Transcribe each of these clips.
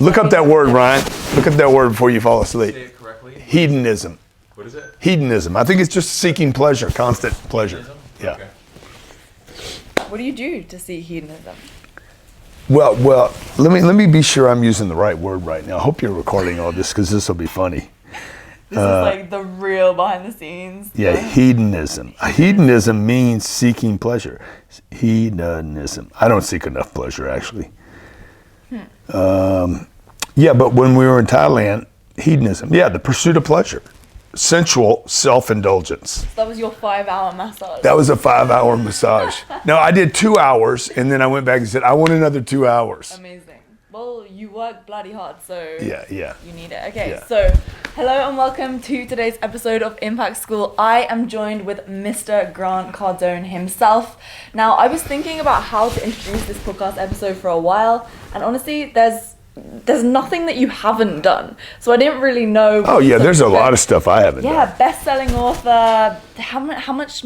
Look up that word, Ryan. Look up that word before you fall asleep. Say it correctly. Hedonism. What is it? Hedonism. I think it's just seeking pleasure, constant pleasure. Hedonism? Yeah. Okay. What do you do to see hedonism? Well, let me be sure I'm using the right word right now. I hope you're recording all this because this will be funny. This is like the real behind the scenes. Yeah, hedonism. Hedonism means seeking pleasure. Hedonism. I don't seek enough pleasure, actually. Yeah, but when we were in Thailand, hedonism. Yeah, the pursuit of pleasure. Sensual self-indulgence. That was your 5-hour massage. That was a 5-hour massage. No, I did 2 hours, and then I went back and said, I want another 2 hours. Amazing. Well, you work bloody hard, so Yeah. you need it. Okay, Yeah. so hello and welcome to today's episode of Impact School. I am joined with Mr. Grant Cardone himself. Now, I was thinking about how to introduce this podcast episode for a while, and honestly, there's nothing that you haven't done. So I didn't really know. Oh, yeah, there's a lot of stuff I haven't done. Yeah, best-selling author. How much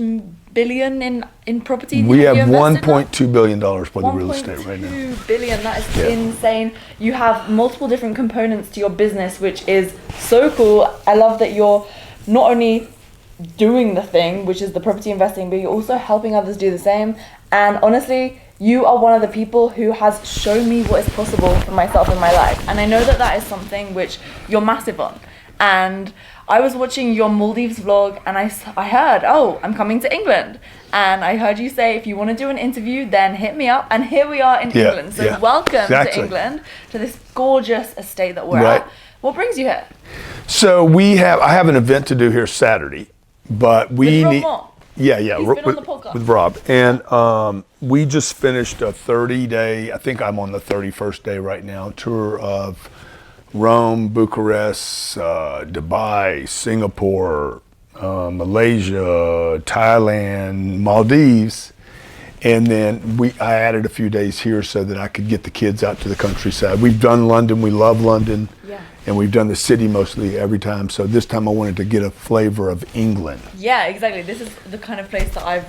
billion in property? We have you invested in? $1.2 billion worth of real estate right now. 1.2 billion, that is insane. You have multiple different components to your business, which is so cool. I love that you're not only doing the thing, which is the property investing, but you're also helping others do the same. And honestly, you are one of the people who has shown me what is possible for myself in my life. And I know that that is something which you're massive on. And I was watching your Maldives vlog and I heard, oh, I'm coming to England. And I heard you say, if you want to do an interview, then hit me up. And here we are in England. So welcome to England, to this gorgeous estate that we're at. What brings you here? So I have an event to do here Saturday, but we need... Yeah. He's been on the podcast. With Rob. And we just finished a 30-day, I think I'm on the 31st day right now, tour of Rome, Bucharest, Dubai, Singapore, Malaysia, Thailand, Maldives. And then I added a few days here so that I could get the kids out to the countryside. We've done London, we love London. Yeah. And we've done the city mostly every time. So this time I wanted to get a flavor of England. Yeah, exactly. This is the kind of place that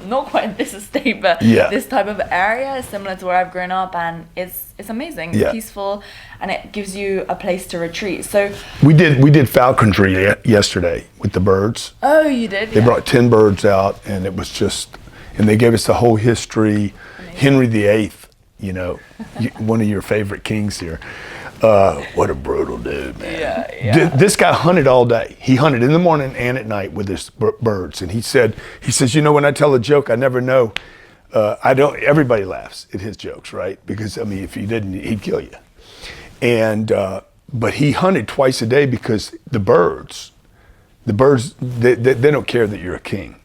not quite this estate, but this type of area is similar to where I've grown up, and it's amazing. It's peaceful, and it gives you a place to retreat. So we did falconry yesterday with the birds. Oh, you did? They brought 10 birds out, and it was and they gave us the whole history. Amazing. Henry VIII, one of your favorite kings here. What a brutal dude, man. Yeah. This guy hunted all day. He hunted in the morning and at night with his birds. And he says, when I tell a joke, I never know. Everybody laughs at his jokes, right? Because, if you didn't, he'd kill you. And, but he hunted twice a day because the birds, they don't care that you're a king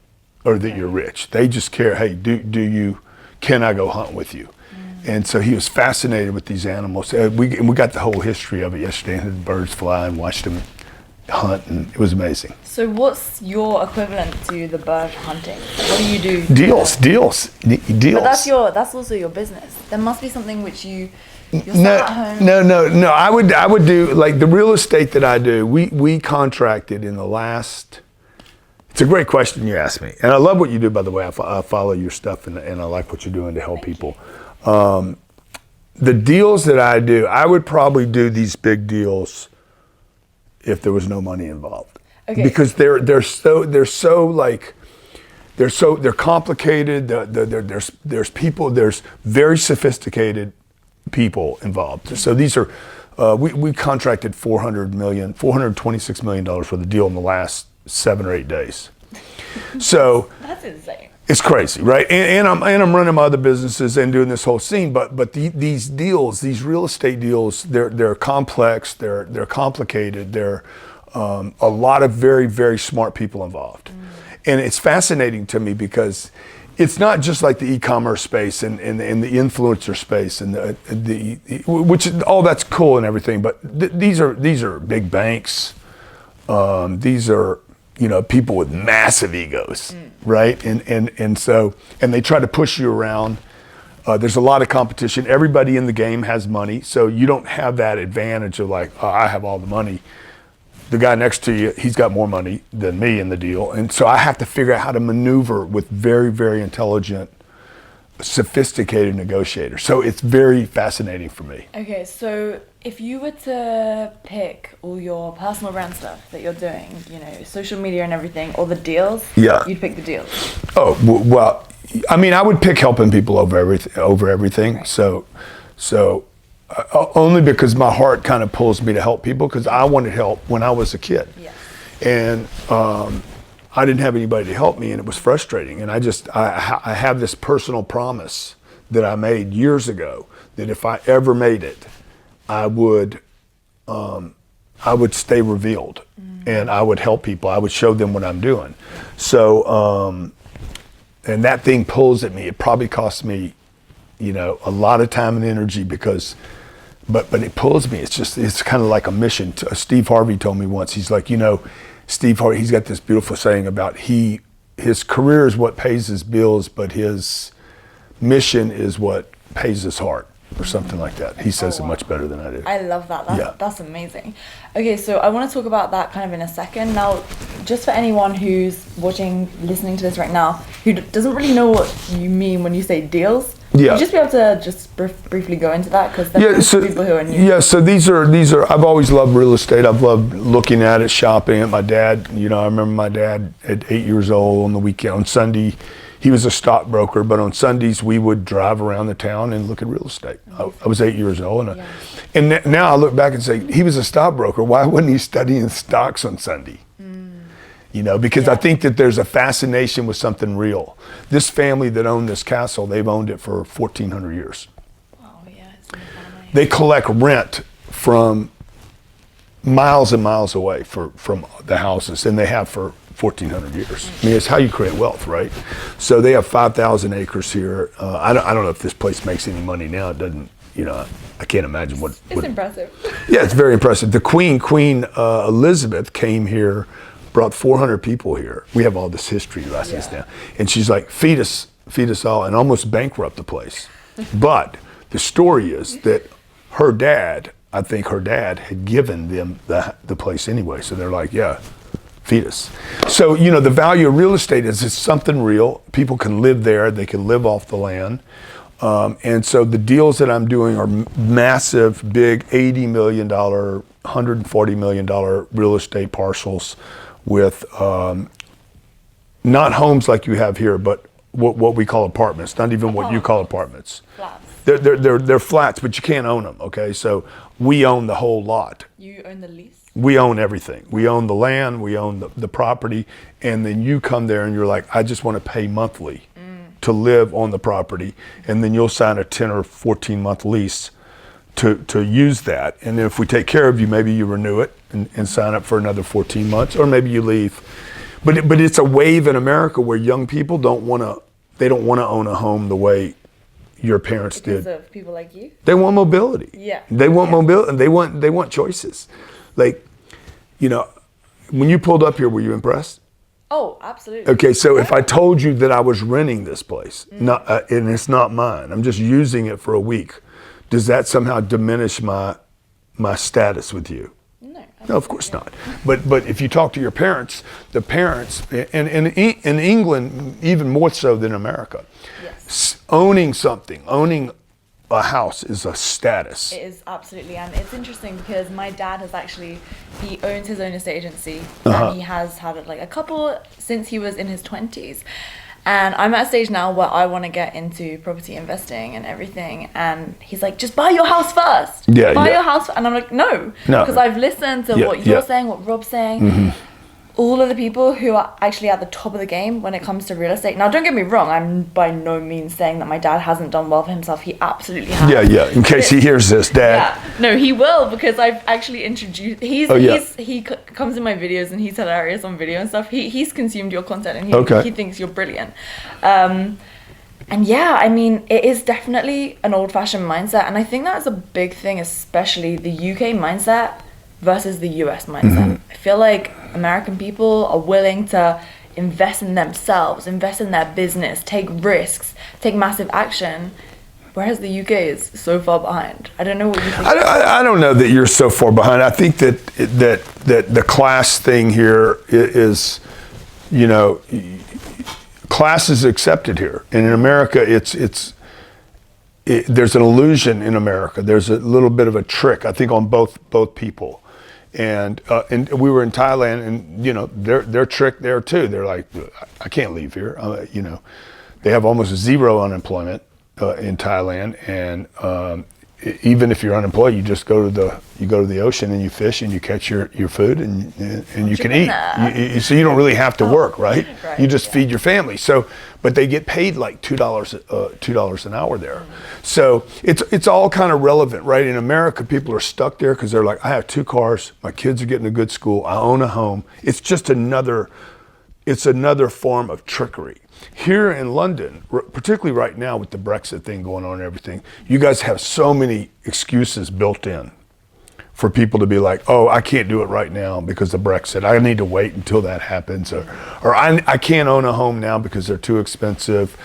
or that you're rich. They just care, hey, can I go hunt with you? And so he was fascinated with these animals. We got the whole history of it yesterday, and the birds fly and watched them hunt, and it was amazing. So what's your equivalent to the bird hunting? What do you do? Deals. But that's also your business. There must be something which you're sat at home. No. I would do, like the real estate that I do, we contracted in the last... It's a great question you asked me. And I love what you do, by the way. I follow your stuff, and I like what you're doing to help people. The deals that I do, I would probably do these big deals if there was no money involved. Okay. Because they're complicated. There's very sophisticated people involved. So these are we contracted $426 million for the deal in the last 7 or 8 days. So that's insane. It's crazy, right? And I'm running my other businesses and doing this whole scene, but these deals, these real estate deals, they're complex, they're complicated, they're a lot of very, very smart people involved. And it's fascinating to me because it's not just like the e-commerce space and the influencer space and which all that's cool and everything, but these are big banks. These are people with massive egos, right? And so they try to push you around. There's a lot of competition. Everybody in the game has money, so you don't have that advantage of like, oh, I have all the money. The guy next to you, he's got more money than me in the deal. And so I have to figure out how to maneuver with very, very intelligent sophisticated negotiator. So it's very fascinating for me. Okay, so if you were to pick all your personal brand stuff that you're doing, you know, social media and everything, or the deals, you'd pick the deals. Oh, well, I mean, I would pick helping people over everything. Right. So only because my heart kind of pulls me to help people, because I wanted help when I was a kid. Yeah. And I didn't have anybody to help me, and it was frustrating. And I have this personal promise that I made years ago that if I ever made it, I would stay revealed, and I would help people. I would show them what I'm doing. So, and that thing pulls at me. It probably costs me, you know, a lot of time and energy but it pulls me. It's kind of like a mission. Steve Harvey told me once, he's like, you know, Steve Harvey, he's got this beautiful saying about his career is what pays his bills, but his mission is what pays his heart, or something like that. He says it much better than I do. I love that. That's amazing. Okay, so I want to talk about that kind of in a second. Now, just for anyone who's watching, listening to this right now, who doesn't really know what you mean when you say deals, would you just be able to just briefly go into that? Because there's people who are new. Yeah, so these are, I've always loved real estate. I've loved looking at it, shopping at my dad. You know, I remember my dad at 8 years old on the weekend, on Sunday, he was a stockbroker, but on Sundays we would drive around the town and look at real estate. I was 8 years old. And now I look back and say, he was a stockbroker. Why wasn't he studying stocks on Sunday? You know, because I think that there's a fascination with something real. This family that owned this castle, they've owned it for 1,400 years. Oh, yeah, it's in the family. They collect rent from miles and miles away from the houses, and they have for 1,400 years. I mean, it's how you create wealth, right? So they have 5,000 acres here. I don't know if this place makes any money now. It doesn't, you know, I can't imagine what. It's impressive. Yeah, it's very impressive. The Queen Elizabeth came here, brought 400 people here. We have all this history lessons now. And she's like, feed us all, and almost bankrupt the place. But the story is that I think her dad had given them the place anyway. So they're like, yeah, feed us. So, you know, the value of real estate is it's something real. People can live there. They can live off the land. And so the deals that I'm doing are massive, big, $80 million, $140 million real estate parcels with not homes like you have here, but what we call apartments, not even what you call apartments. Flats. They're flats, but you can't own them, okay? So we own the whole lot. You own the lease? We own everything. We own the land, we own the property, and then you come there and you're like, I just want to pay monthly to live on the property, and then you'll sign a 10 or 14 month lease to use that. And then if we take care of you, maybe you renew it and sign up for another 14 months, or maybe you leave. But it's a wave in America where young people don't want to own a home the way your parents did. Because of people like you? They want mobility. Yeah. They want mobility, and they want choices. Like, you know, when you pulled up here, were you impressed? Oh, absolutely. Okay, so if I told you that I was renting this place, and it's not mine, I'm just using it for a week, does that somehow diminish my status with you? No, of course not. But if you talk to your parents, the parents, and in England, even more so than America, owning a house is a status. It is, absolutely. And it's interesting because my dad he owns his own estate agency, and he has had like a couple since he was in his 20s. And I'm at a stage now where I want to get into property investing and everything. And he's like, just buy your house first. Buy your house. And I'm like, no. Because I've listened to what you're saying, what Rob's saying. All of the people who are actually at the top of the game when it comes to real estate. Now, don't get me wrong. I'm by no means saying that my dad hasn't done well for himself. He absolutely has. Yeah. In case he hears this, Dad. Yeah. No, he will, because I've actually introduced. He comes in my videos and he's hilarious on video and stuff. He's consumed your content and he thinks you're brilliant. And yeah, I mean, it is definitely an old-fashioned mindset, and I think that's a big thing, especially the UK mindset versus the US mindset. I feel like American people are willing to invest in themselves, invest in their business, take risks, take massive action, whereas the UK is so far behind. I don't know what you think. I don't know that you're so far behind. I think that the class thing here is, you know, class is accepted here, and in America it's there's an illusion in America. There's a little bit of a trick, I think, on both people. And we were in Thailand, and they're tricked there too. They're like, I can't leave here. They have almost zero unemployment in Thailand, and even if you're unemployed, you just go to the ocean and you fish and you catch your food and you can eat. So you don't really have to work, right? You just feed your family. So, but they get paid like $2 an hour there. So it's all kind of relevant, right? In America, people are stuck there because they're like, I have 2 cars, my kids are getting a good school, I own a home. It's just another form of trickery. Here in London, particularly right now with the Brexit thing going on and everything, you guys have so many excuses built in for people to be like, oh, I can't do it right now because of Brexit. I need to wait until that happens. Or I can't own a home now because they're too expensive.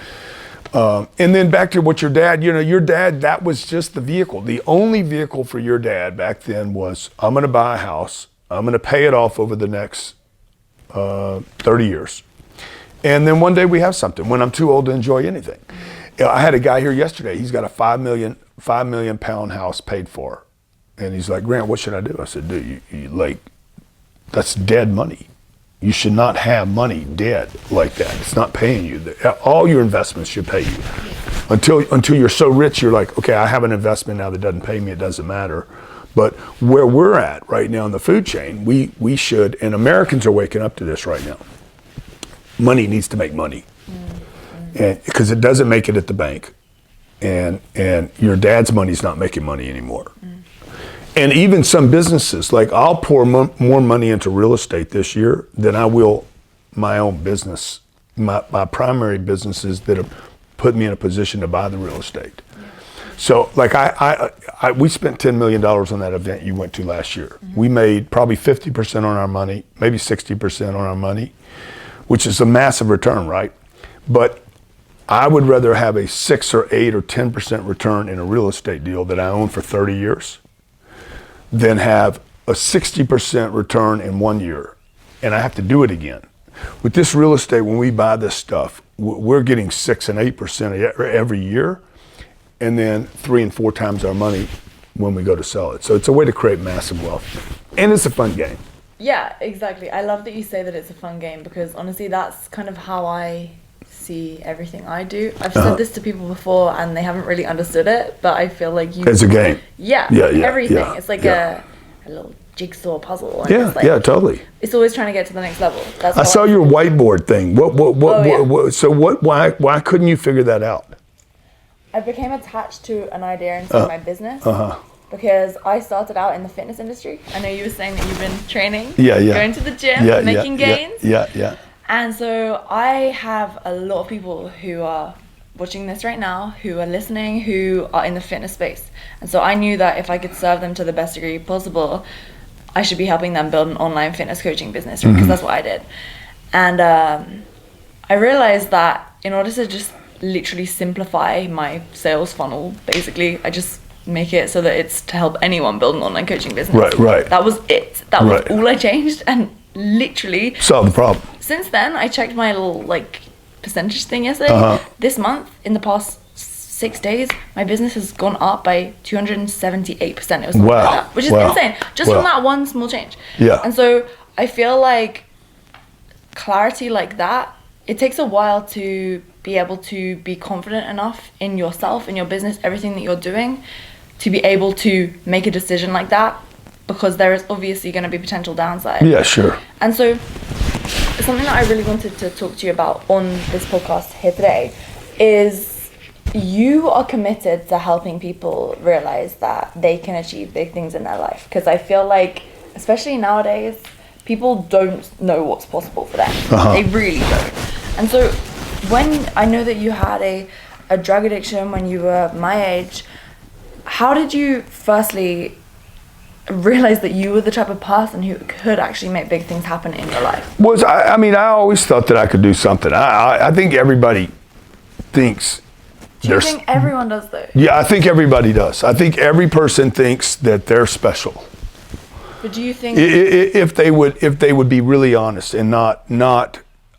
And then back to what your dad, that was just the vehicle. The only vehicle for your dad back then was, I'm going to buy a house. I'm going to pay it off over the next 30 years. And then one day we have something when I'm too old to enjoy anything. I had a guy here yesterday. He's got a $5 million pound house paid for. And he's like, Grant, what should I do? I said, dude, you that's dead money. You should not have money dead like that. It's not paying you. All your investments should pay you. Until you're so rich, you're like, okay, I have an investment now that doesn't pay me. It doesn't matter. But where we're at right now in the food chain, we should, and Americans are waking up to this right now. Money needs to make money, and because it doesn't make it at the bank, and your dad's money's not making money anymore. And even some businesses, like I'll pour more money into real estate this year than I will my own business, my primary businesses that have put me in a position to buy the real estate. So like we spent $10 million on that event you went to last year. We made probably 50% on our money, maybe 60% on our money, which is a massive return, right? But I would rather have a 6 or 8 or 10% return in a real estate deal that I own for 30 years than have a 60% return in 1 year, and I have to do it again. With this real estate, when we buy this stuff, we're getting 6 and 8% every year, and then 3 and 4 times our money when we go to sell it. So it's a way to create massive wealth, and it's a fun game. Yeah, exactly. I love that you say that it's a fun game, because honestly, that's kind of how I see everything I do. I've said this to people before and they haven't really understood it, but I feel like it's a game. Yeah, everything. It's like a little jigsaw puzzle. Yeah, totally. It's always trying to get to the next level. That's I saw your whiteboard thing. So why couldn't you figure that out? I became attached to an idea inside my business. Because I started out in the fitness industry. I know you were saying that you've been training, going to the gym, making gains. Yeah. And so I have a lot of people who are watching this right now, who are listening, who are in the fitness space. And so I knew that if I could serve them to the best degree possible, I should be helping them build an online fitness coaching business, because that's what I did. And I realized that in order to just literally simplify my sales funnel, basically, I just make it so that it's to help anyone build an online coaching business. Right. That was it. That was all I changed, and literally solve the problem. Since then, I checked my little percentage thing yesterday. This month, in the past 6 days, my business has gone up by 278%. It was something like that, which is insane, just from that one small change. Yeah. And so I feel like clarity like that, it takes a while to be able to be confident enough in yourself, in your business, everything that you're doing, to be able to make a decision like that, because there is obviously going to be potential downside. Yeah, sure. And so something that I really wanted to talk to you about on this podcast here today is you are committed to helping people realize that they can achieve big things in their life. Because I feel like, especially nowadays, people don't know what's possible for them. They really don't. And so when I know that you had a drug addiction when you were my age, how did you firstly realize that you were the type of person who could actually make big things happen in your life? I always thought that I could do something. I think everybody thinks. Do you think everyone does though? Yeah, I think everybody does. I think every person thinks that they're special. But do you think if they would be really honest and not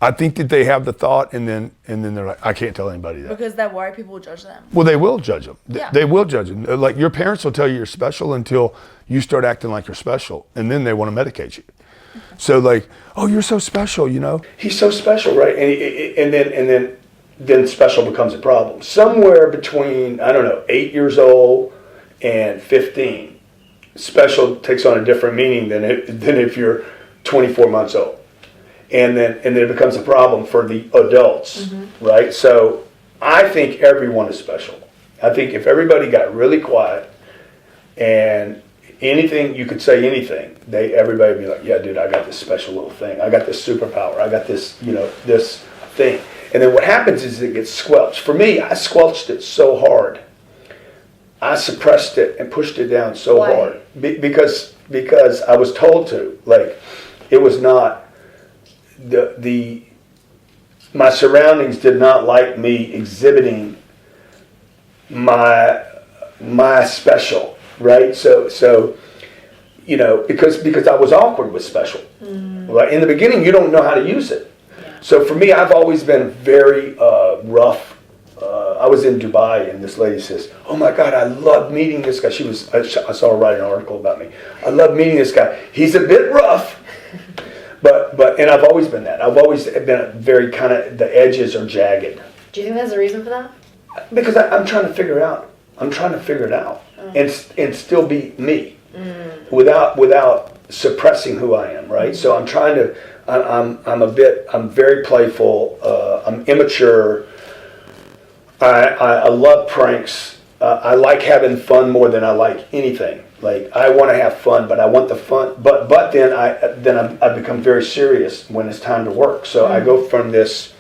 I think that they have the thought, and then they're like, I can't tell anybody that. Because they're worried people will judge them. Well, they will judge them. Yeah. They will judge them. Like your parents will tell you you're special until you start acting like you're special, and then they want to medicate you. So like, oh, you're so special, you know. He's so special, right? And then special becomes a problem. Somewhere between, I don't know, 8 years old and 15, special takes on a different meaning than if you're 24 months old. And then it becomes a problem for the adults, right? So I think everyone is special. I think if everybody got really quiet and anything, you could say anything, everybody would be like, yeah, dude, I got this special little thing. I got this superpower. I got this, this thing. And then what happens is it gets squelched. For me, I squelched it so hard. I suppressed it and pushed it down so hard. Because I was told to. Like, it was not... my surroundings did not like me exhibiting my special, right? So because I was awkward with special. Like in the beginning, you don't know how to use it. So for me, I've always been very rough. I was in Dubai, and this lady says, "Oh my God, I love meeting this guy." I saw her write an article about me. I love meeting this guy. He's a bit rough. But and I've always been that. I've always been very kind of, the edges are jagged. Do you think there's a reason for that? Because I'm trying to figure it out. And still be me without suppressing who I am, right? So I'm trying to. I'm very playful. I'm immature. I love pranks. I like having fun more than I like anything. Like, I want to have fun, but I want the fun. But then I become very serious when it's time to work. So I go from this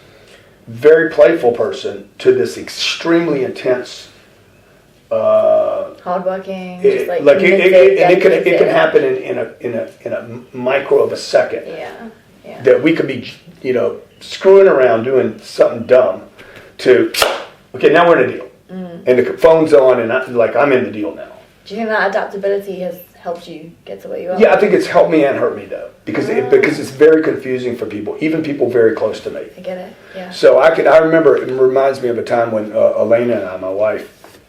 very playful person to this extremely intense, hardworking. It can happen in a micro of a second. Yeah. That we could be, screwing around doing something dumb. To okay, now we're in a deal, and the phone's on, and I'm in the deal now. Do you think that adaptability has helped you get to where you are? Yeah, I think it's helped me and hurt me though, because it's very confusing for people, even people very close to me. I get it. Yeah. So I remember, it reminds me of a time when Elena and I, my wife,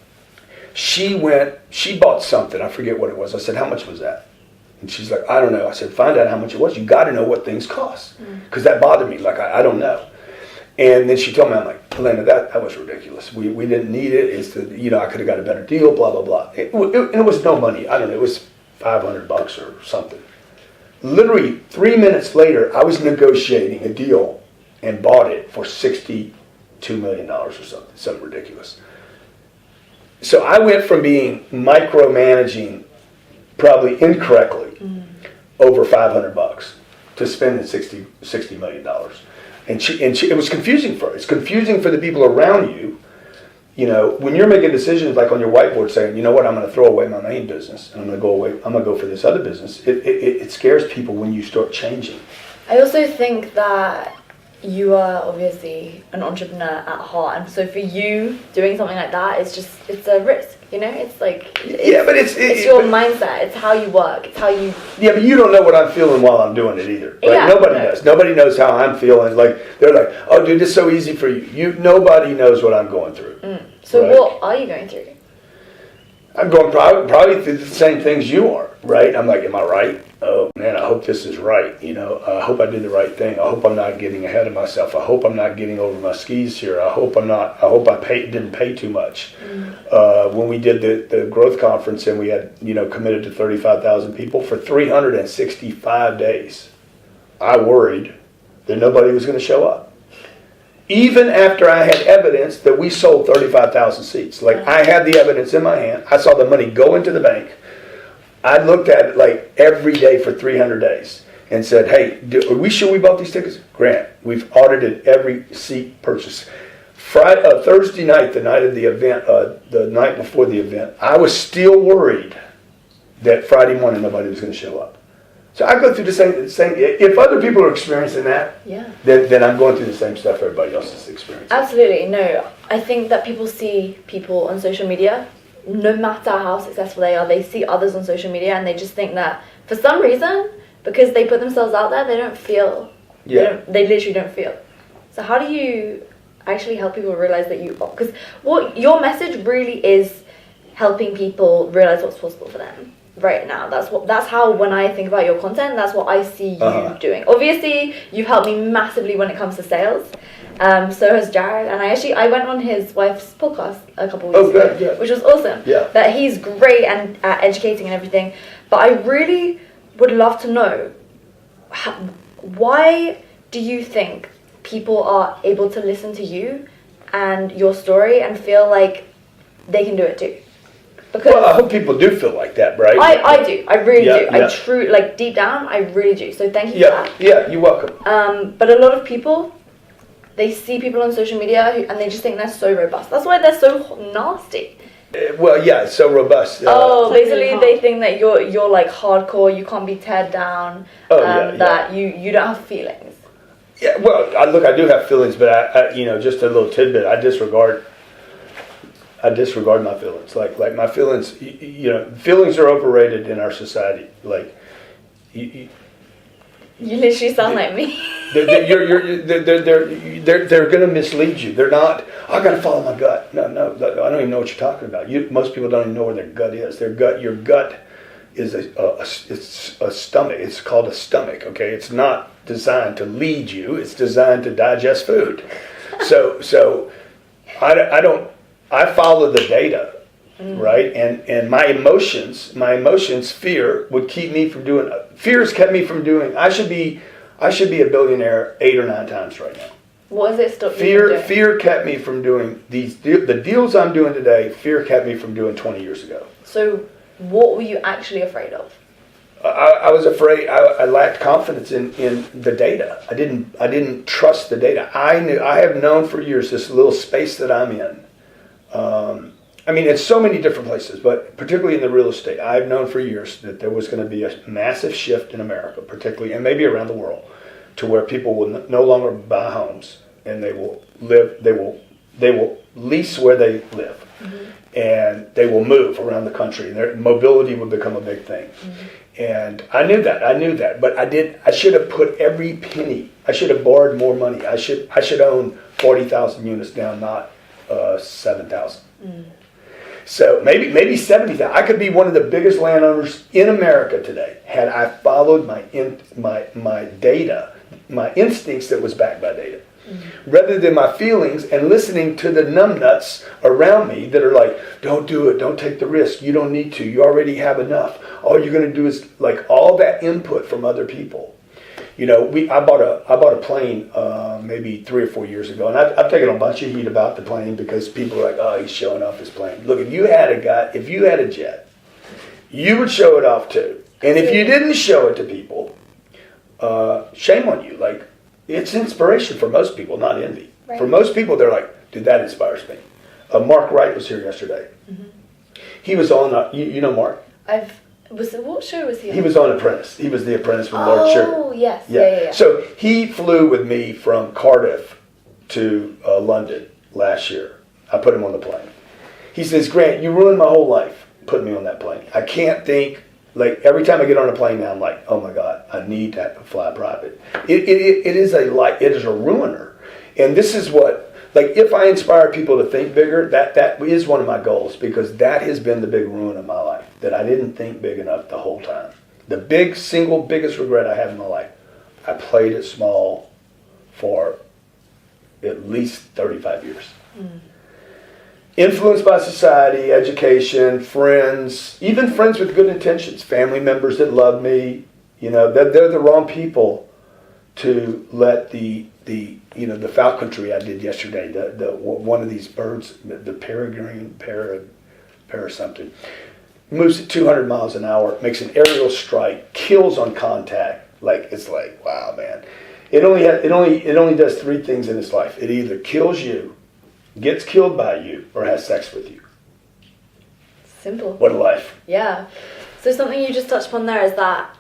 she bought something. I forget what it was. I said, "How much was that?" And she's like, "I don't know." I said, "Find out how much it was. You got to know what things cost," because that bothered me. Like I don't know. And then she told me, I'm like, "Elena, that was ridiculous. We didn't need it. It's I could have got a better deal, blah, blah, blah." And it was no money. I don't know. It was $500 or something. Literally 3 minutes later, I was negotiating a deal and bought it for $62 million or something ridiculous. So I went from being micromanaging, probably incorrectly, over $500 to spending $60 million. And it was confusing for her. It's confusing for the people around you. When you're making decisions like on your whiteboard saying, "You know what, I'm going to throw away my main business and I'm going to go for this other business." It scares people when you start changing. I also think that you are obviously an entrepreneur at heart, and so for you doing something like that, it's a risk. It's like it's your mindset. It's how you work. It's how you. Yeah, but you don't know what I'm feeling while I'm doing it either. Right? Yeah, Nobody knows. Nobody knows how I'm feeling. Like they're like, "Oh, dude, it's so easy for you." Nobody knows what I'm going through. So right? What are you going through? I'm going probably through the same things you are. Right? I'm like, am I right? Oh man, I hope this is right. I hope I did the right thing. I hope I'm not getting ahead of myself. I hope I'm not getting over my skis here. I hope I didn't pay too much. When we did the growth conference and we had committed to 35,000 people for 365 days, I worried that nobody was going to show up. Even after I had evidence that we sold 35,000 seats. Like, I had the evidence in my hand. I saw the money go into the bank. I looked at it like every day for 300 days and said, "Hey, are we sure we bought these tickets?" "Grant, we've audited every seat purchase." Thursday night, the night of the event, the night before the event, I was still worried that Friday morning nobody was going to show up. So I go through the same. If other people are experiencing that, then I'm going through the same stuff everybody else is experiencing. Absolutely. No, I think that people see people on social media, no matter how successful they are, they see others on social media and they just think that for some reason, because they put themselves out there, they don't feel Yeah. They literally don't feel. So how do you actually help people realize that because what your message really is helping people realize what's possible for them right now. That's how, when I think about your content, that's what I see you doing. Obviously, you've helped me massively when it comes to sales. So has Jared, and I went on his wife's podcast a couple of weeks ago, which was awesome. Yeah. That he's great and at educating and everything. But I really would love to know why do you think people are able to listen to you and your story and feel like they can do it too? Because I hope people do feel like that, right? I do. I really do. Yeah. I truly, like, deep down, I really do. So thank you for that. Yeah, you're welcome. But a lot of people, they see people on social media and they just think they're so robust. That's why they're so nasty. Well, yeah, it's so robust. Basically they think that you're like hardcore, you can't be teared down, that you don't have feelings. Yeah, well, I do have feelings, but I just a little tidbit. I disregard my feelings. Like my feelings, feelings are overrated in our society. Like, you literally sound like me. They're going to mislead you. They're not. I got to follow my gut. No, I don't even know what you're talking about. Most people don't even know where their gut is. Your gut is a stomach. It's called a stomach. Okay, it's not designed to lead you. It's designed to digest food. So I follow the data, right? And my emotions, fear would keep me from doing. Fear has kept me from doing. I should be a billionaire 8 or 9 times right now. What is it still? Fear kept me from doing the deals I'm doing today. Fear kept me from doing 20 years ago. So, what were you actually afraid of? I was afraid. I lacked confidence in the data. I didn't trust the data. I have known for years this little space that I'm in. It's so many different places, but particularly in the real estate, I've known for years that there was going to be a massive shift in America, particularly, and maybe around the world, to where people will no longer buy homes and they will lease where they live, and they will move around the country. Their mobility will become a big thing. And I knew that, but I should have put every penny. I should have borrowed more money. I should own 40,000 units now, not 7,000. So maybe 70,000. I could be one of the biggest landowners in America today had I followed my data, my instincts that was backed by data, rather than my feelings and listening to the numbnuts around me that are like, don't do it, don't take the risk, you don't need to, you already have enough. All you're going to do is like all that input from other people. I bought a plane maybe 3 or 4 years ago, and I've taken a bunch of heat about the plane because people are like, "Oh, he's showing off his plane." Look, if you had a jet, you would show it off too. And if you didn't show it to people, shame on you. Like, it's inspiration for most people, not envy. Right. For most people, they're like, "Dude, that inspires me." Mark Wright was here yesterday. He was on. You know Mark? What show was he on? He was on Apprentice. He was the apprentice with Lord Sugar. Oh, yes. Yeah. So he flew with me from Cardiff to London last year. I put him on the plane. He says, "Grant, you ruined my whole life putting me on that plane. I can't think, like, every time I get on a plane now, I'm like, oh my God, I need to fly private." It is a ruiner. And this is what, like, if I inspire people to think bigger, that is one of my goals, because that has been the big ruin of my life, that I didn't think big enough the whole time. The single biggest regret I have in my life, I played it small for at least 35 years. Influenced by society, education, friends, even friends with good intentions, family members that love me, they're the wrong people to let the falconry I did yesterday, the one of these birds, the peregrine something, moves at 200 miles an hour, makes an aerial strike, kills on contact. It's like, wow, man. It only does 3 things in its life. It either kills you, gets killed by you, or has sex with you. Simple. What a life. Yeah. So something you just touched upon there is that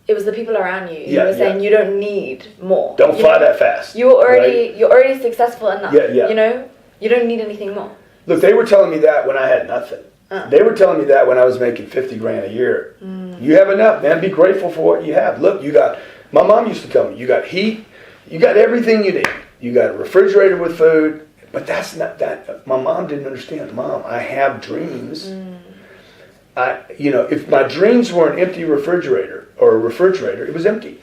it was the people around you. You were saying you don't need more. Don't fly that fast. You're already successful enough. Yeah. You don't need anything more. Look, they were telling me that when I had nothing. They were telling me that when I was making $50,000 a year. You have enough, man. Be grateful for what you have. Look, my mom used to tell me, you got heat, You got everything you need. You got a refrigerator with food, but that's not that. My mom didn't understand. Mom, I have dreams. If my dreams were an empty refrigerator or a refrigerator, it was empty.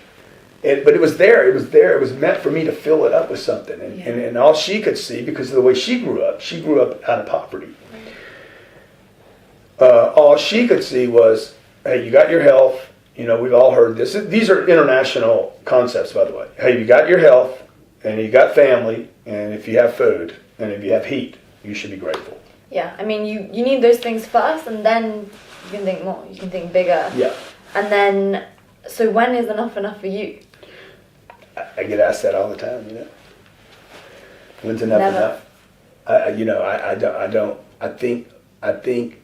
But it was there. It was there. It was meant for me to fill it up with something. And all she could see, because of the way she grew up out of poverty. All she could see was, hey, you got your health. We've all heard this. These are international concepts, by the way. Hey, you got your health, and you got family, and if you have food, and if you have heat, you should be grateful. Yeah, I mean, you need those things first, and then you can think more. You can think bigger. Yeah. And then, so when is enough for you? I get asked that all the time. When's enough Never. enough? I think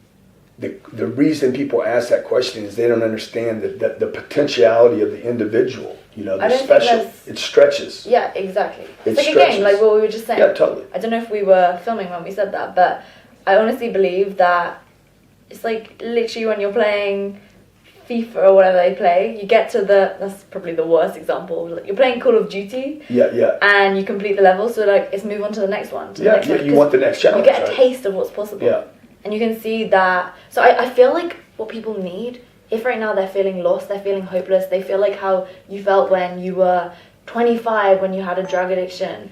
the reason people ask that question is they don't understand that the potentiality of the individual. It stretches. Yeah, exactly. It's like stretches. a game, like what we were just saying. Yeah, totally. I don't know if we were filming when we said that, but I honestly believe that it's like literally when you're playing FIFA or whatever they play, you get to that's probably the worst example. Like you're playing Call of Duty. Yeah. And you complete the level, so like it's move on to the next one. You want the next challenge. You get a taste of what's possible. Yeah. And you can see that. So I feel like what people need, if right now they're feeling lost, they're feeling hopeless, they feel like how you felt when you were 25, when you had a drug addiction,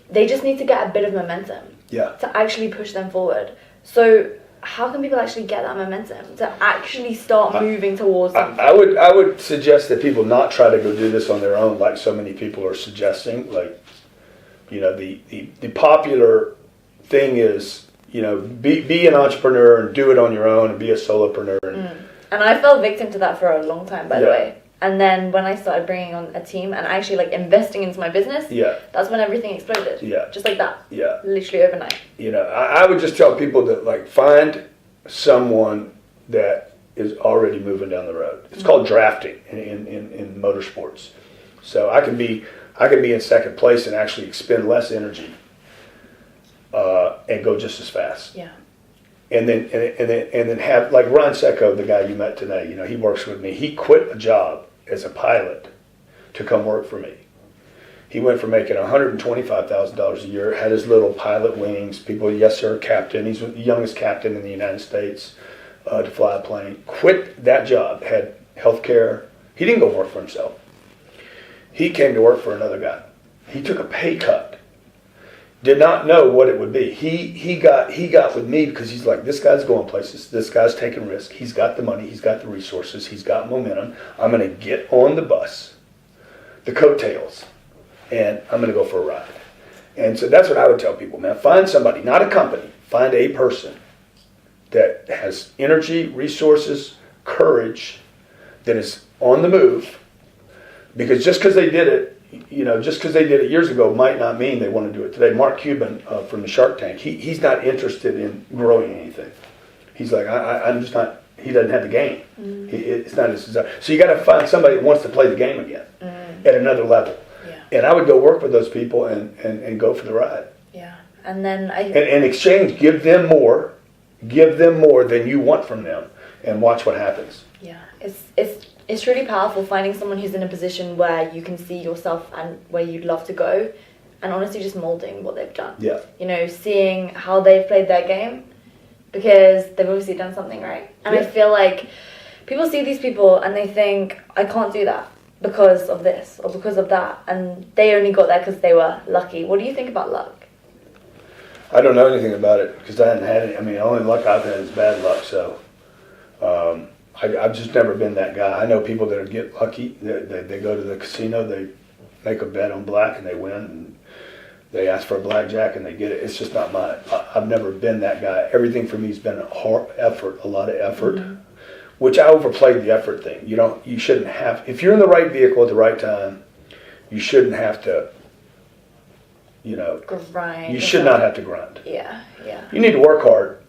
they just need to get a bit of momentum. Yeah. To actually push them forward. So how can people actually get that momentum to actually start moving towards something? I would suggest that people not try to go do this on their own, like so many people are suggesting. Like, the popular thing is, be an entrepreneur and do it on your own and be a solopreneur. And I fell victim to that for a long time, by the way. And then when I started bringing on a team and actually like investing into my business, that's when everything exploded. Yeah. Just like that. Yeah. Literally overnight. I would just tell people that like find someone that is already moving down the road. It's called drafting in motorsports. So I can be in second place and actually expend less energy and go just as fast. Yeah. And then have like Ron Secco, the guy you met today. He works with me. He quit a job as a pilot to come work for me. He went from making $125,000 a year, had his little pilot wings. People, yes sir, captain. He's the youngest captain in the United States to fly a plane. Quit that job, had health care. He didn't go work for himself. He came to work for another guy. He took a pay cut. Did not know what it would be. He got with me because he's like, this guy's going places. This guy's taking risks. He's got the money. He's got the resources. He's got momentum. I'm going to get on the bus, the coattails, and I'm going to go for a ride. And so that's what I would tell people, man. Find somebody, not a company. Find a person that has energy, resources, courage, that is on the move. Because just because they did it, years ago might not mean they want to do it today. Mark Cuban from the Shark Tank, he's not interested in growing anything. He's like, I'm just not, he doesn't have the game. It's not his desire. So you got to find somebody that wants to play the game again at another level. Yeah. And I would go work with those people and go for the ride. Yeah. And then in exchange, give them more than you want from them and watch what happens. Yeah. It's really powerful finding someone who's in a position where you can see yourself and where you'd love to go, and honestly just molding what they've done. Yeah. Seeing how they've played their game, because they've obviously done something right. And I feel like people see these people and they think, I can't do that because of this or because of that, and they only got there because they were lucky. What do you think about luck? I don't know anything about it because I hadn't had any. I mean, the only luck I've had is bad luck. So I've just never been that guy. I know people that get lucky. They go to the casino, they make a bet on black and they win, and they ask for a blackjack and they get it. It's just not mine. I've never been that guy. Everything for me has been a lot of effort, which I overplayed the effort thing. You shouldn't have. If you're in the right vehicle at the right time, you shouldn't have to. Grind. You should not have to grind. Yeah. You need to work hard,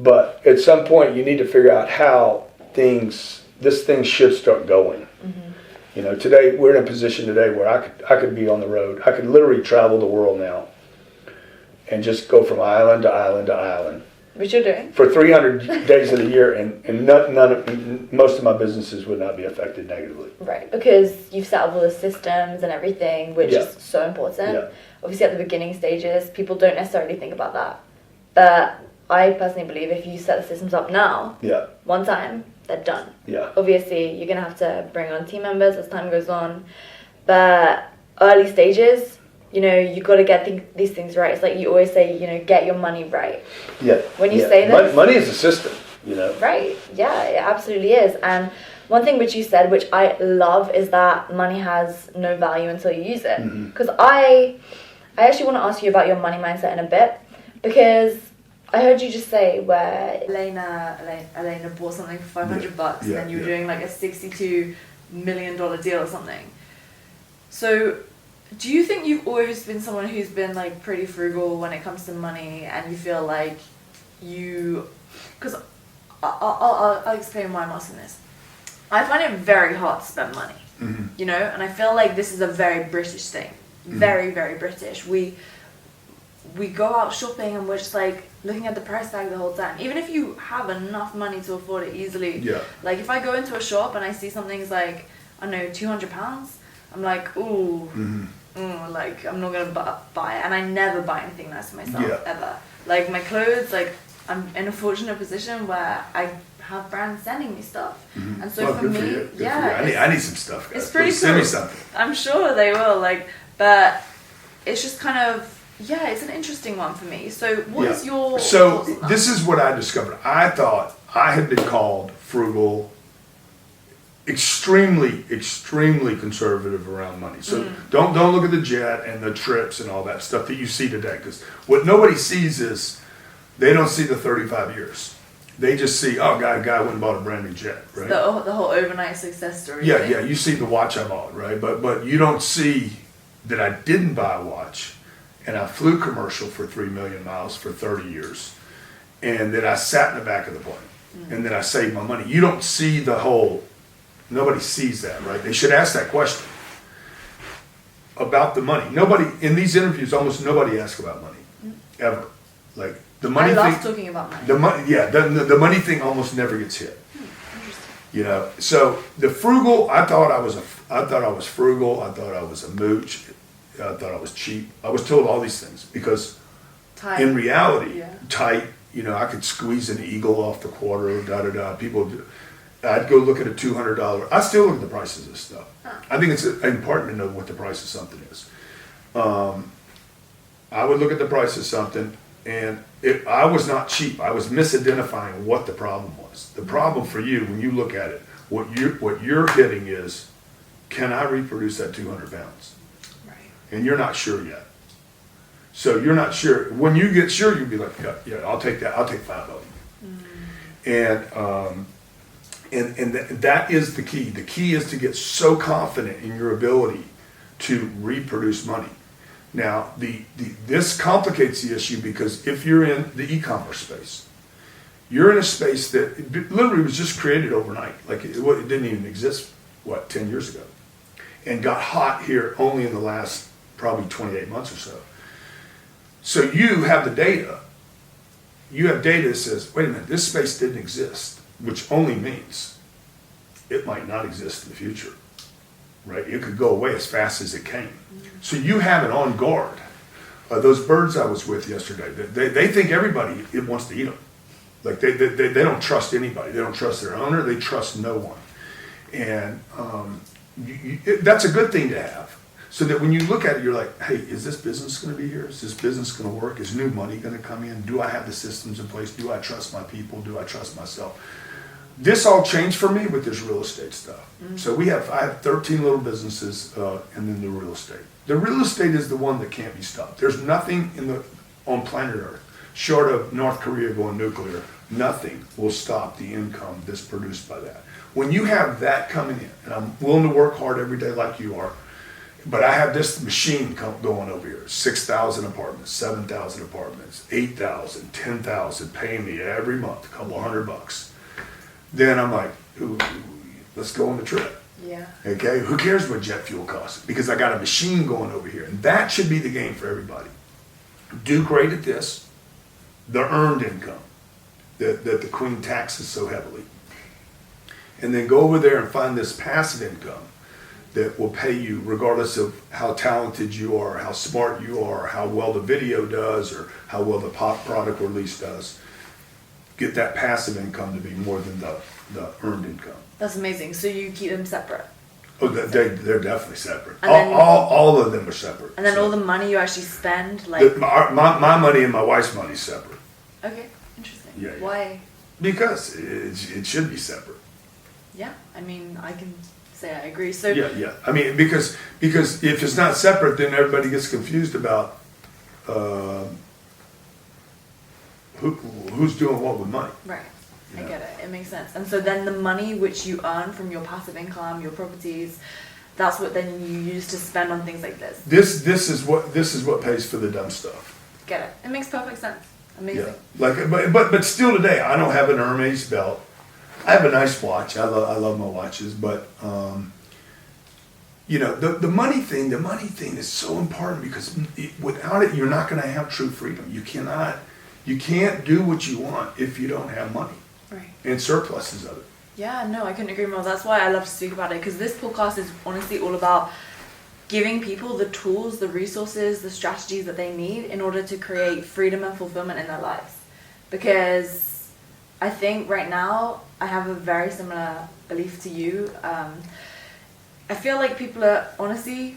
but at some point you need to figure out how this thing should start going. Today we're in a position today where I could be on the road. I could literally travel the world now and just go from island to island to island Which you're doing. For 300 days of the year, and most of my businesses would not be affected negatively. Right, because you've set up all the systems and everything, which Yeah. is so important. Yeah. Obviously, at the beginning stages, people don't necessarily think about that. But I personally believe if you set the systems up now, Yeah, one time, they're done. yeah, Obviously, you're going to have to bring on team members as time goes on. But early stages, you know, you got to get these things right. It's like you always say, you know, get your money right. yeah. When you yeah. say this... Money is a system, you know. Right, yeah, it absolutely is. And one thing which you said, which I love, is that money has no value until you use it. Because I actually want to ask you about your money mindset in a bit, because I heard you just say where Elena bought something for $500 and then you were doing like a $62 million deal or something. So do you think you've always been someone who's been like pretty frugal when it comes to money, and you feel like you... Because I'll explain why I'm asking this. I find it very hard to spend money, you know, and I feel like this is a very British thing. Very, very British. We go out shopping and we're just like looking at the price tag the whole time. Even if you have enough money to afford it easily. Yeah. Like if I go into a shop and I see something's like, I don't know, £200, I'm like, ooh, like I'm not gonna buy it. And I never buy anything nice for myself, ever. Like my clothes, like I'm in a fortunate position where I have brands sending me stuff. And so for me, for I need some stuff, guys. It's pretty cool. Send me something. I'm sure they will, like, but it's just kind of, it's an interesting one for me. So what is your So thoughts on that? this is what I discovered. I thought I had been called frugal, extremely conservative around money. So don't look at the jet and the trips and all that stuff that you see today, because what nobody sees is they don't see the 35 years. They just see, oh, guy went and bought a brand new jet, right? The whole overnight success story. Yeah, thing. yeah. You see the watch I bought, right? But you don't see that I didn't buy a watch, and I flew commercial for 3 million miles for 30 years, and that I sat in the back of the plane, and then I saved my money. You don't see the whole. Nobody sees that, right? They should ask that question about the money. Nobody in these interviews, almost nobody asks about money ever. Like the money I love thing. talking about money. The money, yeah. The money thing almost never gets hit. You know, so the frugal. I thought I was frugal. I thought I was a mooch. I thought I was cheap. I was told all these things because, Tight. in reality, Yeah. tight. You know, I could squeeze an eagle off the quarter. People. I'd go look at a $200. I still look at the prices of stuff. I think it's important to know what the price of something is. I would look at the price of something, and I was not cheap. I was misidentifying what the problem was. The problem for you, when you look at it, what you're hitting is, can I reproduce that 200 pounds? Right. And you're not sure yet. So you're not sure. When you get sure, you'll be like, yeah, I'll take that. I'll take 5 of them. And that is the key. The key is to get so confident in your ability to reproduce money. Now, this complicates the issue because if you're in the e-commerce space, you're in a space that literally was just created overnight. Like it didn't even exist, 10 years ago, and got hot here only in the last probably 28 months or so. So you have the data. You have data that says, wait a minute, this space didn't exist, which only means it might not exist in the future, right? It could go away as fast as it came. So you have it on guard. Those birds I was with yesterday, they think everybody wants to eat them. Like they don't trust anybody. They don't trust their owner. They trust no one. And that's a good thing to have. So that when you look at it, you're like, hey, is this business going to be here? Is this business going to work? Is new money going to come in? Do I have the systems in place? Do I trust my people? Do I trust myself? This all changed for me with this real estate stuff. So I have 13 little businesses and then the real estate. The real estate is the one that can't be stopped. There's nothing on planet Earth, short of North Korea going nuclear, nothing will stop the income that's produced by that. When you have that coming in, and I'm willing to work hard every day like you are, but I have this machine going over here, 6,000 apartments, 7,000 apartments, 8,000, 10,000, paying me every month, a couple $100. Then I'm like, ooh, let's go on the trip. Yeah. Okay, who cares what jet fuel costs? Because I got a machine going over here. And that should be the game for everybody. Do great at this, the earned income. that the queen taxes so heavily. And then go over there and find this passive income that will pay you regardless of how talented you are, how smart you are, how well the video does, or how well the pop product release does. Get that passive income to be more than the earned income. That's amazing. So you keep them separate? Oh, they're definitely separate. And then, all of them are separate. And then so all the money you actually spend, like... My money and my wife's money is separate. Okay, interesting. Yeah. Why? Because it should be separate. Yeah, I mean, I can say I agree. So Yeah. I mean, because if it's not separate, then everybody gets confused about who's doing what with money. Right. I Yeah. get it. It makes sense. And so then the money which you earn from your passive income, your properties, that's what then you use to spend on things like this. This is what pays for the dumb stuff. Get it. It makes perfect sense. Amazing. Yeah. Like, but still today, I don't have an Hermes belt. I have a nice watch. I love my watches, but you know, the money thing is so important because without it, you're not going to have true freedom. You can't do what you want if you don't have money. Right. And surpluses of it. Yeah, no, I couldn't agree more. That's why I love to speak about it, because this podcast is honestly all about giving people the tools, the resources, the strategies that they need in order to create freedom and fulfillment in their lives. Because I think right now I have a very similar belief to you. I feel like people are honestly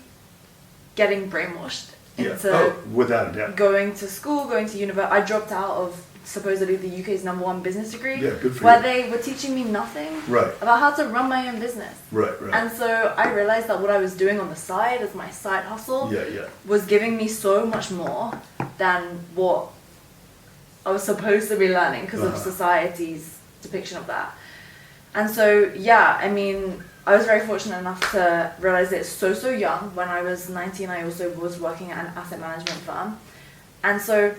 getting brainwashed into without a doubt. going to school, going to university. I dropped out of supposedly the UK's #1 business degree, Yeah, good for where you. they were teaching me nothing Right. about how to run my own business. Right. And so I realized that what I was doing on the side as my side hustle Yeah. was giving me so much more than what I was supposed to be learning because of society's depiction of that. And so, yeah, I mean, I was very fortunate enough to realize it so young. When I was 19, I also was working at an asset management firm. And so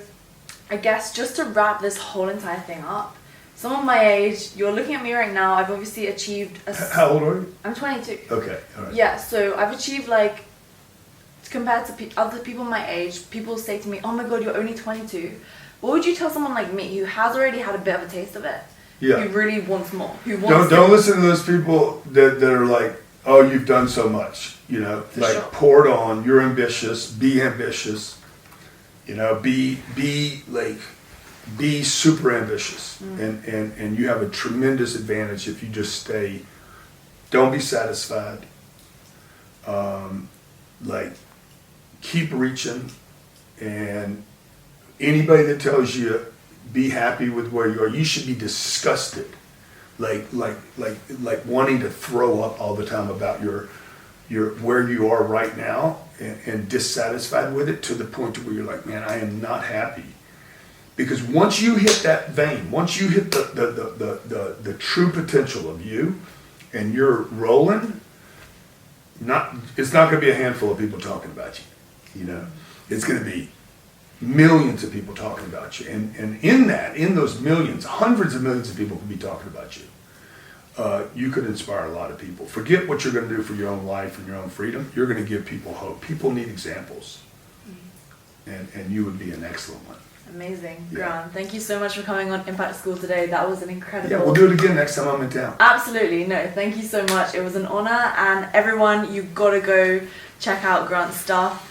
I guess just to wrap this whole entire thing up, someone my age, you're looking at me right now, I've obviously achieved How old are you? I'm 22. Okay, all right. Yeah, so I've achieved, like, compared to other people my age, people say to me, oh my god, you're only 22. What would you tell someone like me who has already had a bit of a taste of it? Yeah. Who really wants more? Who wants Don't listen to those people that are like, oh, you've done so much. You know, For like sure. pour it on. You're ambitious. Be ambitious. You know, be super ambitious, and you have a tremendous advantage if you just stay. Don't be satisfied. Like, keep reaching, and anybody that tells you be happy with where you are, you should be disgusted, like wanting to throw up all the time about your where you are right now, and dissatisfied with it to the point to where you're like, man, I am not happy. Because once you hit that vein, once you hit the true potential of you, and you're rolling, it's not going to be a handful of people talking about you. You know, it's going to be millions of people talking about you, and in those millions, hundreds of millions of people could be talking about you. You could inspire a lot of people. Forget what you're going to do for your own life and your own freedom. You're going to give people hope. People need examples, and you would be an excellent one. Amazing. Yeah. Grant, thank you so much for coming on Impact School today. That was an incredible... Yeah, we'll do it again next time I'm in town. Absolutely. No, thank you so much. It was an honor, and everyone, you've got to go check out Grant's stuff.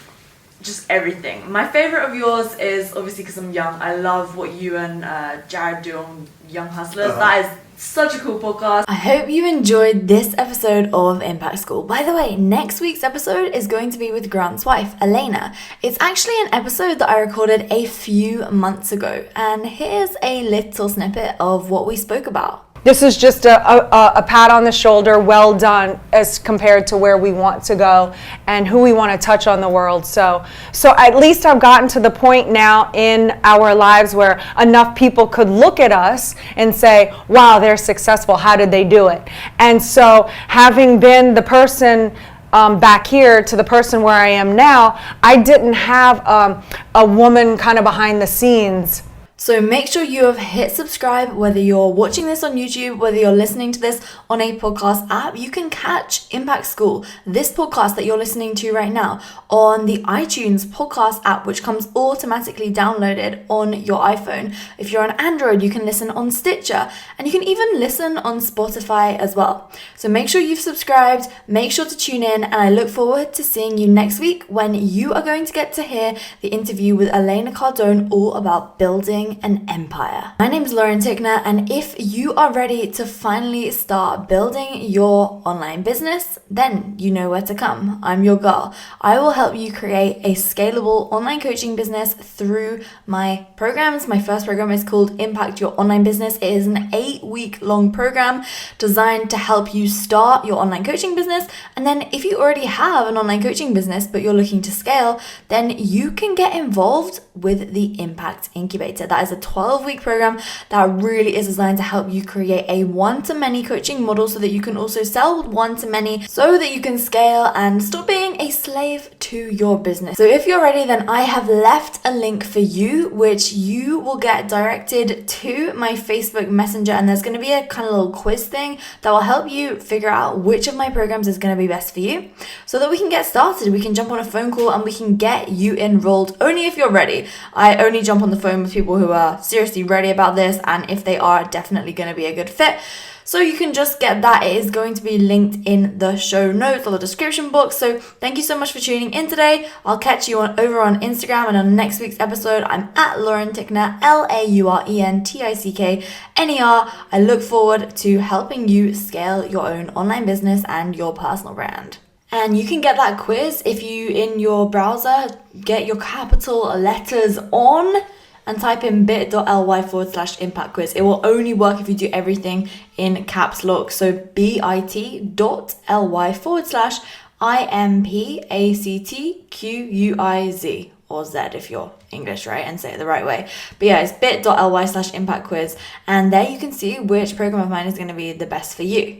Just everything. My favorite of yours is, obviously because I'm young, I love what you and Jared do on Young Hustlers. That is such a cool podcast. I hope you enjoyed this episode of Impact School. By the way, next week's episode is going to be with Grant's wife, Elena. It's actually an episode that I recorded a few months ago, and here's a little snippet of what we spoke about. This is just a pat on the shoulder, well done, as compared to where we want to go and who we want to touch on the world. So at least I've gotten to the point now in our lives where enough people could look at us and say, wow, they're successful. How did they do it? And so having been the person back here to the person where I am now, I didn't have a woman kind of behind the scenes So make sure you have hit subscribe, whether you're watching this on YouTube, whether you're listening to this on a podcast app. You can catch Impact School, this podcast that you're listening to right now, on the iTunes podcast app, which comes automatically downloaded on your iPhone. If you're on Android, you can listen on Stitcher, and you can even listen on Spotify as well. So make sure you've subscribed, make sure to tune in, and I look forward to seeing you next week when you are going to get to hear the interview with Elena Cardone all about building an empire. My name is Lauren Tickner, and if you are ready to finally start building your online business, then you know where to come. I'm your girl. I will help you create a scalable online coaching business through my programs. My first program is called Impact Your Online Business. It is an 8-week long program designed to help you start your online coaching business. And then if you already have an online coaching business, but you're looking to scale, then you can get involved with the Impact Incubator. That is a 12-week program that really is designed to help you create a one-to-many coaching model so that you can also sell one-to-many, so that you can scale and stop being a slave to your business. So if you're ready, then I have left a link for you, which you will get directed to my Facebook Messenger, and there's going to be a kind of little quiz thing that will help you figure out which of my programs is going to be best for you, so that we can get started. We can jump on a phone call and we can get you enrolled, only if you're ready. I only jump on the phone with people who are seriously ready about this, and if they are, definitely going to be a good fit. So you can just get that. It is going to be linked in the show notes or the description box. So thank you so much for tuning in today. I'll catch you over on Instagram, and on next week's episode, I'm at Lauren Tickner, LaurentickNer. I look forward to helping you scale your own online business and your personal brand. And you can get that quiz if you, in your browser, get your capital letters on and type in bit.ly/impact quiz. It will only work if you do everything in caps lock. So bit.ly/IMPACTQUIZ, or Z if you're English, right? And say it the right way. But yeah, it's bit.ly/impact quiz. And there you can see which program of mine is going to be the best for you.